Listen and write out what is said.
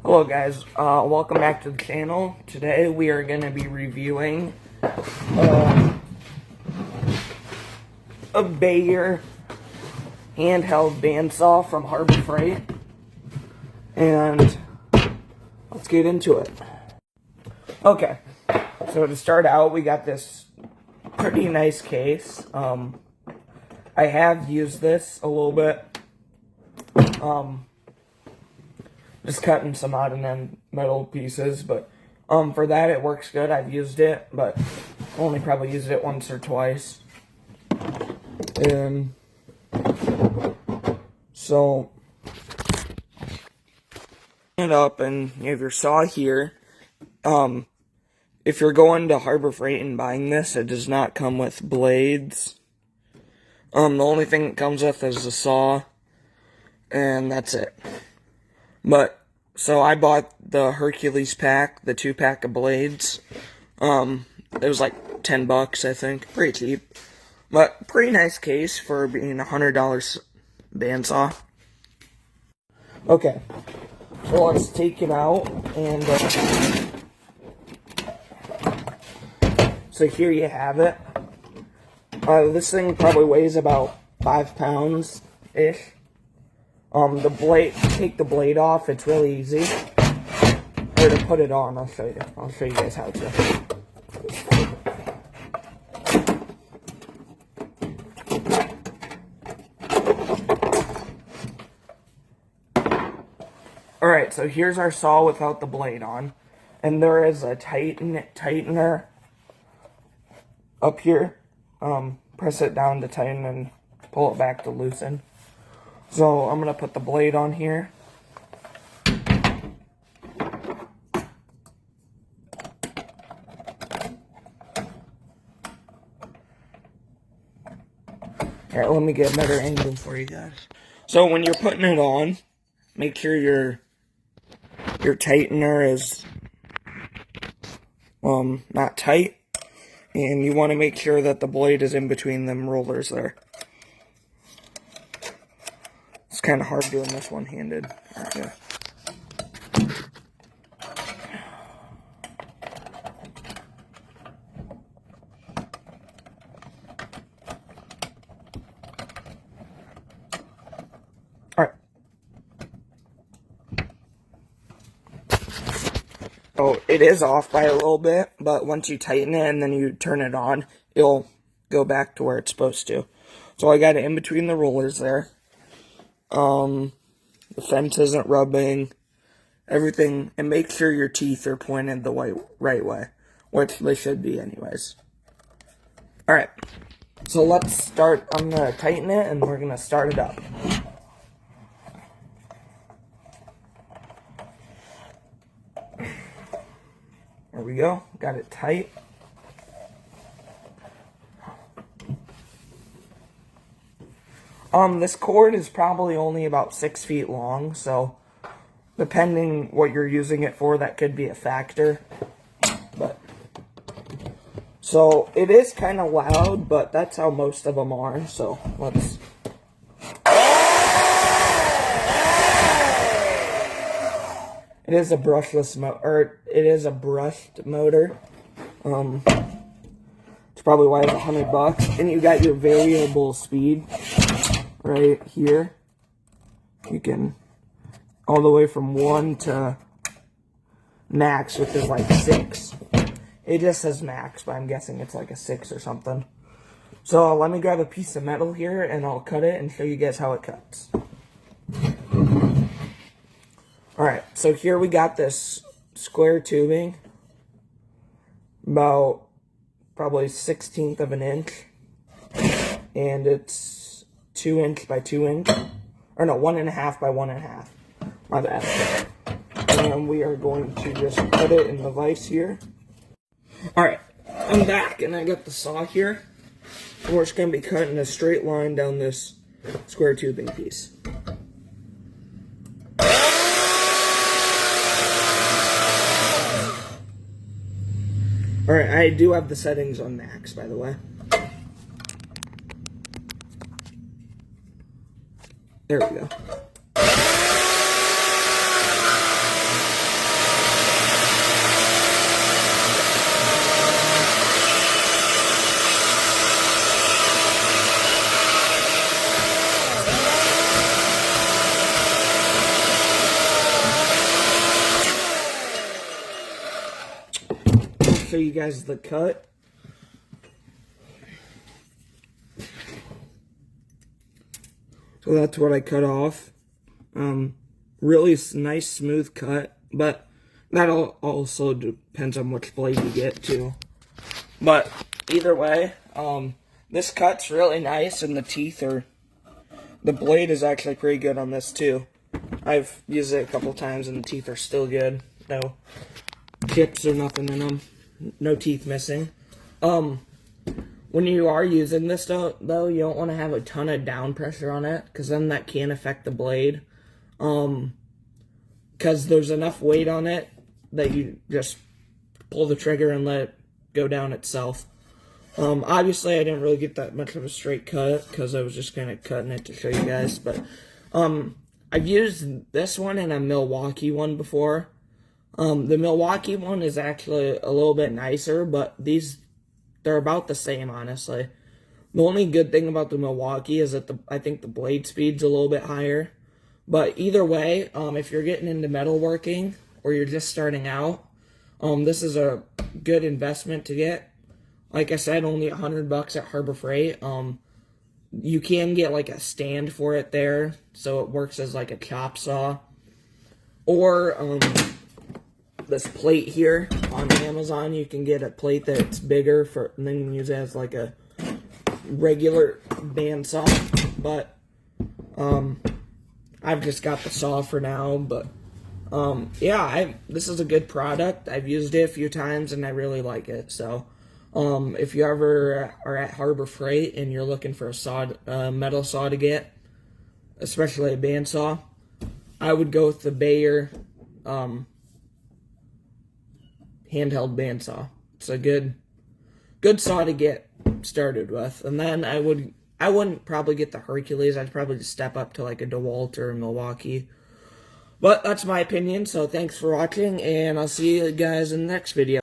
Hello guys, welcome back to the channel. Today we are going to be reviewing a BAUER handheld bandsaw from Harbor Freight, and let's get into it. Okay, so to start out, we got this pretty nice case. I have used this a little bit. Just cutting some out and then metal pieces, but for that it works good. I've used it, but only probably used it once or twice. And so it up, and you have your saw here. If you're going to Harbor Freight and buying this, it does not come with blades. The only thing it comes with is the saw, and that's it. But, so I bought the Hercules pack, the 2-pack of blades. It was like $10, I think. Pretty cheap. But, pretty nice case for being a $100 bandsaw. Okay. So let's take it out, and, so here you have it. This thing probably weighs about 5 pounds-ish. The blade, take the blade off, it's really easy. Or to put it on, I'll show you guys how to. Alright, so here's our saw without the blade on. And there is a tightener up here. Press it down to tighten and pull it back to loosen. So I'm going to put the blade on here. Alright, let me get a better angle for you guys. So when you're putting it on, make sure your tightener is not tight. And you want to make sure that the blade is in between them rollers there. It's kind of hard doing this one-handed. Okay. Alright. Oh, it is off by a little bit, but once you tighten it and then you turn it on, it'll go back to where it's supposed to. So I got it in between the rollers there. The fence isn't rubbing, everything, and make sure your teeth are pointed the right way, which they should be anyways. Alright, so let's start. I'm going to tighten it, and we're going to start it up. There we go, got it tight. This cord is probably only about 6 feet long, so depending what you're using it for, that could be a factor. But so it is kind of loud, but that's how most of them are. So let's. It is a brushless motor. It is a brushed motor. It's probably why it's $100. And you got your variable speed right here. You can all the way from 1 to max, which is like 6. It just says max, but I'm guessing it's like a 6 or something. So let me grab a piece of metal here and I'll cut it and show you guys how it cuts. Alright, so here we got this square tubing, about probably 1/16 of an inch, and it's 2 inch by 2 inch, or no, 1.5 by 1.5, my bad. And then we are going to just put it in the vise here. Alright, I'm back, and I got the saw here, and we're just going to be cutting a straight line down this square tubing piece. Alright, I do have the settings on max, by the way. There we go. you guys the cut. So that's what I cut off. Really nice smooth cut, but that also depends on which blade you get too. But either way, this cut's really nice, and the blade is actually pretty good on this too. I've used it a couple times and the teeth are still good. No chips or nothing in them. No teeth missing. When you are using this though, you don't want to have a ton of down pressure on it, because then that can affect the blade. Because there's enough weight on it that you just pull the trigger and let it go down itself. Obviously I didn't really get that much of a straight cut because I was just kind of cutting it to show you guys, but I've used this one and a Milwaukee one before. The Milwaukee one is actually a little bit nicer, but they're about the same, honestly. The only good thing about the Milwaukee is that I think the blade speed's a little bit higher. But either way, if you're getting into metalworking or you're just starting out, this is a good investment to get. Like I said, only $100 at Harbor Freight. You can get like a stand for it there, so it works as like a chop saw. Or this plate here on Amazon, you can get a plate that's bigger and then you can use it as like a regular bandsaw. But I've just got the saw for now. But yeah, this is a good product. I've used it a few times and I really like it. So if you ever are at Harbor Freight and you're looking for a metal saw to get, especially a bandsaw, I would go with the BAUER handheld bandsaw. It's a good saw to get started with. And then I wouldn't probably get the Hercules. I'd probably just step up to like a DeWalt or a Milwaukee. But that's my opinion, so thanks for watching, and I'll see you guys in the next video.